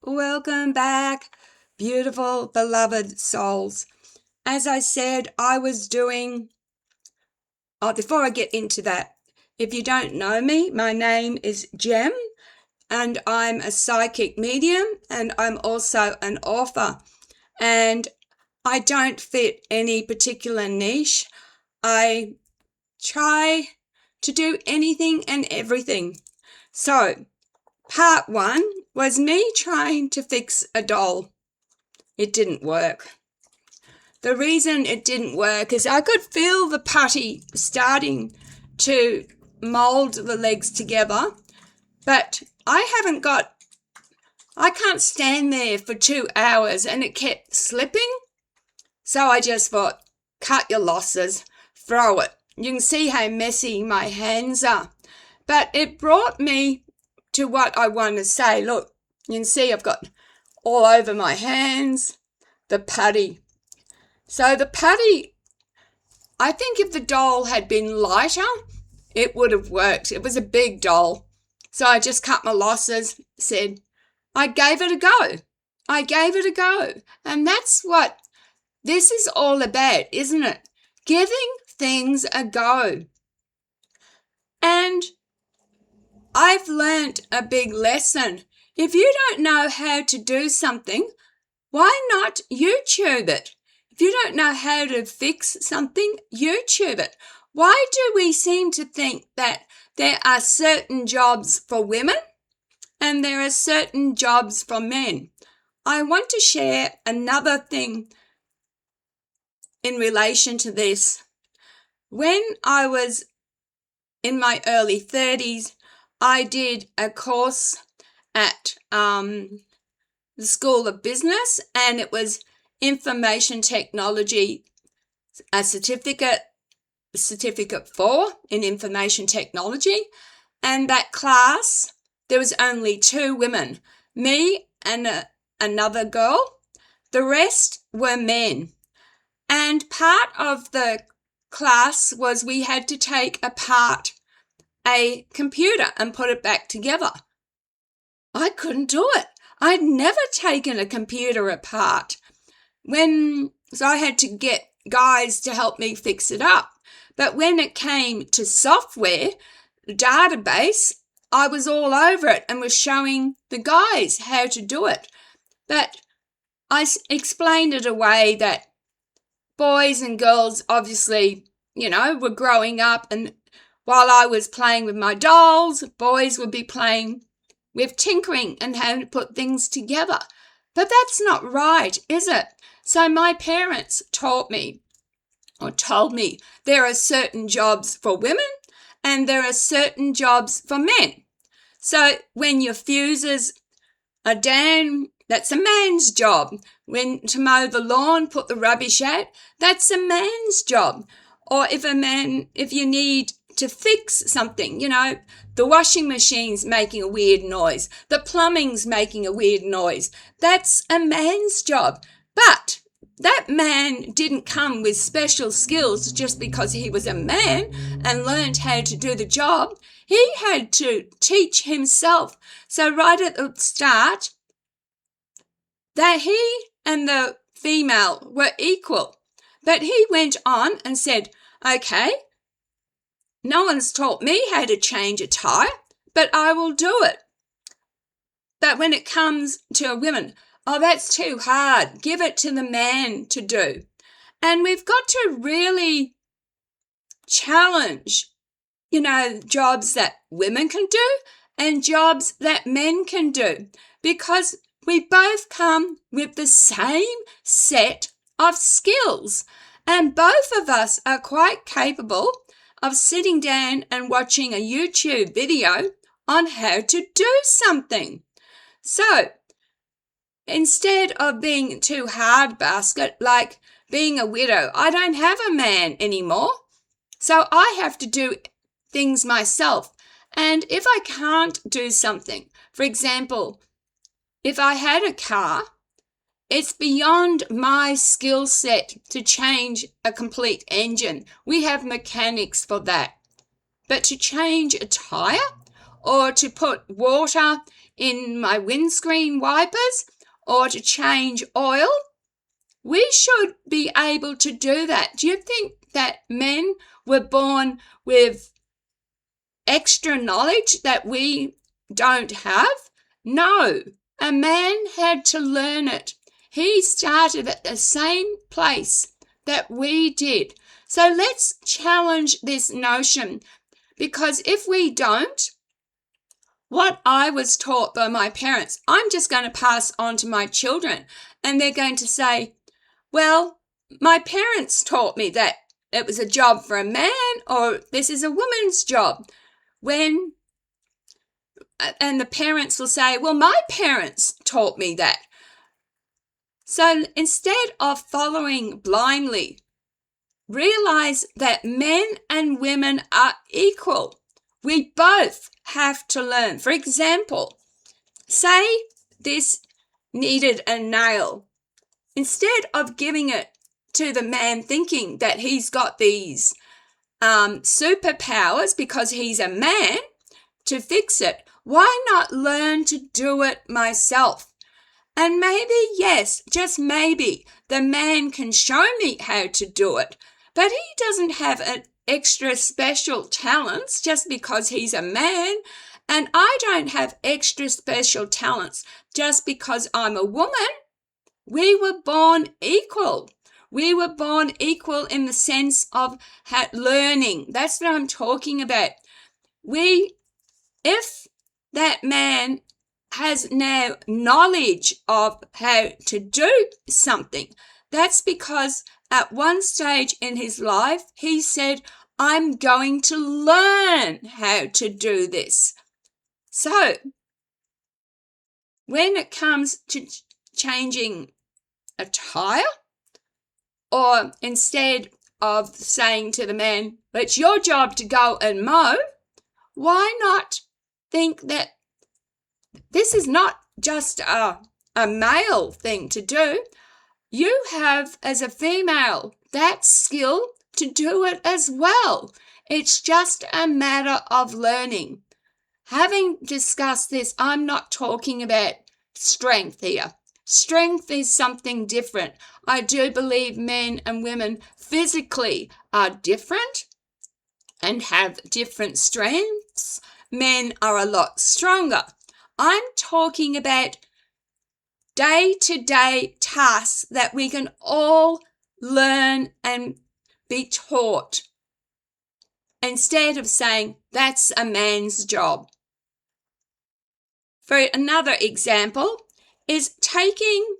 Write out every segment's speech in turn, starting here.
Welcome back, beautiful, beloved souls. As I said, before I get into that, if you don't know me, my name is Gem, and I'm a psychic medium, and I'm also an author. And I don't fit any particular niche. I try to do anything and everything. So, part one was me trying to fix a doll. It didn't work. The reason it didn't work is I could feel the putty starting to mold the legs together, but I can't stand there for 2 hours and it kept slipping. So I just thought, cut your losses, throw it. You can see how messy my hands are. But it brought me to what I want to say. Look, you can see I've got all over my hands the putty. So the putty, I think if the doll had been lighter, it would have worked. It was a big doll. So I just cut my losses, said, I gave it a go. I gave it a go. And that's what this is all about, isn't it? Giving things a go. And I've learned a big lesson. If you don't know how to do something, why not YouTube it? If you don't know how to fix something, YouTube it. Why do we seem to think that there are certain jobs for women and there are certain jobs for men? I want to share another thing in relation to this. When I was in my early 30s, I did a course at the School of Business, and it was information technology, a certificate 4 in information technology. And that class, there was only 2 women, me and another girl. The rest were men. And part of the class was we had to take apart a computer and put it back together. I couldn't do it. I'd never taken a computer apart. So I had to get guys to help me fix it up. But when it came to software, the database, I was all over it and was showing the guys how to do it. But I explained it away that boys and girls obviously, were growing up, and while I was playing with my dolls, boys would be playing with tinkering and how to put things together. But that's not right, is it? So my parents told me there are certain jobs for women and there are certain jobs for men. So when your fuses are down, that's a man's job. When to mow the lawn, put the rubbish out, that's a man's job. Or if you need to fix something, the washing machine's making a weird noise, the plumbing's making a weird noise, that's a man's job. But that man didn't come with special skills just because he was a man and learned how to do the job. He had to teach himself. So right at the start, that he and the female were equal. But he went on and said, okay, no one's taught me how to change a tire, but I will do it. But when it comes to a woman, oh, that's too hard. Give it to the man to do. And we've got to really challenge, jobs that women can do and jobs that men can do, because we both come with the same set of skills, and both of us are quite capable of sitting down and watching a YouTube video on how to do something. So instead of being too hard basket, like being a widow, I don't have a man anymore, so I have to do things myself. And if I can't do something, for example, if I had a car, it's beyond my skill set to change a complete engine. We have mechanics for that. But to change a tire or to put water in my windscreen wipers, or to change oil. We should be able to do that. Do you think that men were born with extra knowledge that we don't have? No, a man had to learn it. He started at the same place that we did. So let's challenge this notion, because if we don't, what I was taught by my parents, I'm just going to pass on to my children, and they're going to say, well, my parents taught me that it was a job for a man, or this is a woman's job. And the parents will say, well, my parents taught me that. So instead of following blindly, realize that men and women are equal. We both have to learn. For example, say this needed a nail. Instead of giving it to the man thinking that he's got these superpowers because he's a man to fix it, why not learn to do it myself? And maybe, yes, just maybe, the man can show me how to do it, but he doesn't have an extra special talents just because he's a man, and I don't have extra special talents just because I'm a woman. We were born equal. We were born equal in the sense of learning. That's what I'm talking about. If that man has now knowledge of how to do something, that's because at one stage in his life, he said, I'm going to learn how to do this. So, when it comes to changing a tire, or instead of saying to the man, it's your job to go and mow, why not think that this is not just a male thing to do? You have, as a female, that skill to do it as well. It's just a matter of learning. Having discussed this, I'm not talking about strength here. Strength is something different. I do believe men and women physically are different and have different strengths. Men are a lot stronger. I'm talking about day-to-day tasks that we can all learn and be taught, instead of saying that's a man's job. For another example is taking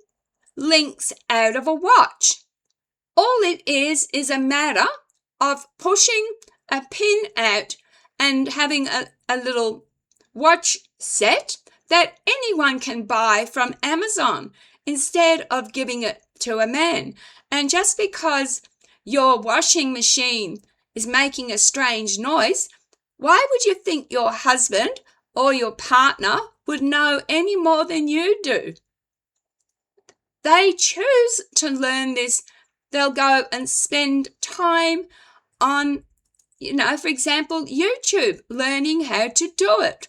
links out of a watch. All it is a matter of pushing a pin out and having a little watch set that anyone can buy from Amazon instead of giving it to a man. And just because your washing machine is making a strange noise, why would you think your husband or your partner would know any more than you do? They choose to learn this. They'll go and spend time on, for example, YouTube, learning how to do it.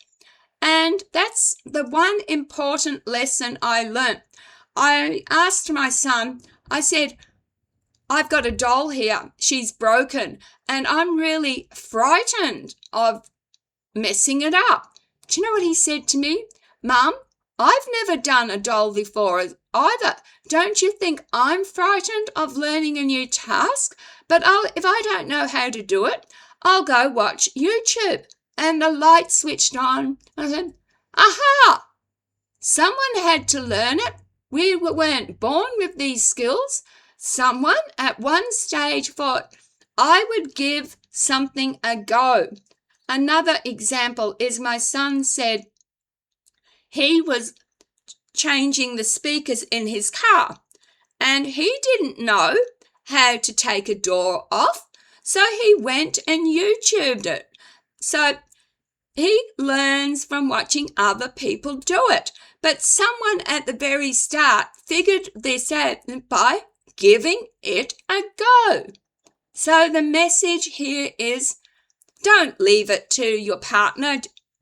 And that's the one important lesson I learnt. I asked my son, I said, I've got a doll here. She's broken, and I'm really frightened of messing it up. Do you know what he said to me? Mum, I've never done a doll before either. Don't you think I'm frightened of learning a new task? But if I don't know how to do it, I'll go watch YouTube. And the light switched on. I said, aha! Someone had to learn it. We weren't born with these skills. Someone at one stage thought, I would give something a go. Another example is my son said he was changing the speakers in his car, and he didn't know how to take a door off, so he went and YouTubed it. So he learns from watching other people do it. But someone at the very start figured this out by giving it a go. So the message here is, don't leave it to your partner.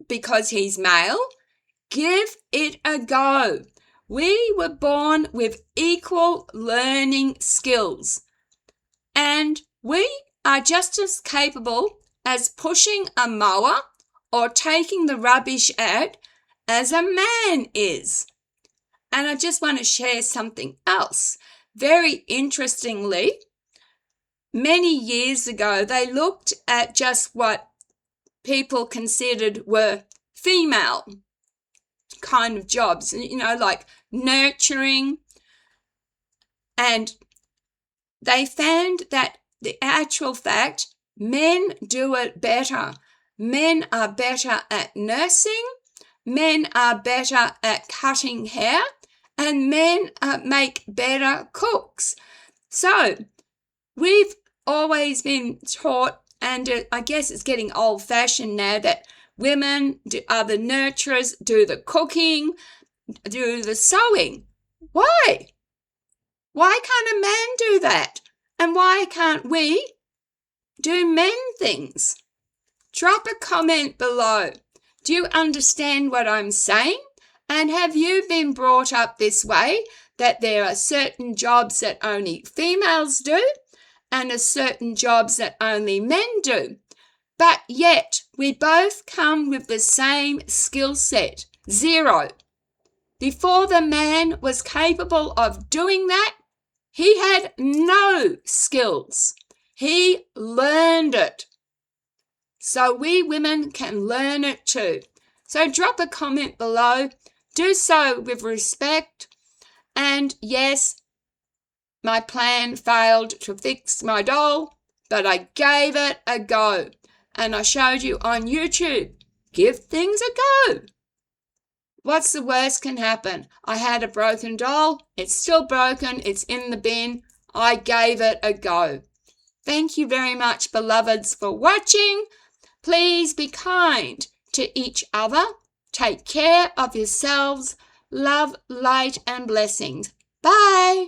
because he's male. Give it a go. We were born with equal learning skills, and we are just as capable as pushing a mower or taking the rubbish out as a man is. And I just want to share something else. Very interestingly, many years ago, they looked at just what people considered were female kind of jobs, like nurturing. And they found that the actual fact, men do it better. Men are better at nursing. Men are better at cutting hair. And men make better cooks. So we've always been taught, and I guess it's getting old-fashioned now, that women are the nurturers, do the cooking, do the sewing. Why? Why can't a man do that? And why can't we do men things? Drop a comment below. Do you understand what I'm saying? And have you been brought up this way, that there are certain jobs that only females do and are certain jobs that only men do? But yet we both come with the same skill set, 0. Before the man was capable of doing that, he had no skills. He learned it. So we women can learn it too. So drop a comment below. Do so with respect. And yes, my plan failed to fix my doll, but I gave it a go. And I showed you on YouTube. Give things a go. What's the worst can happen? I had a broken doll. It's still broken. It's in the bin. I gave it a go. Thank you very much, beloveds, for watching. Please be kind to each other. Take care of yourselves. Love, light, and blessings. Bye.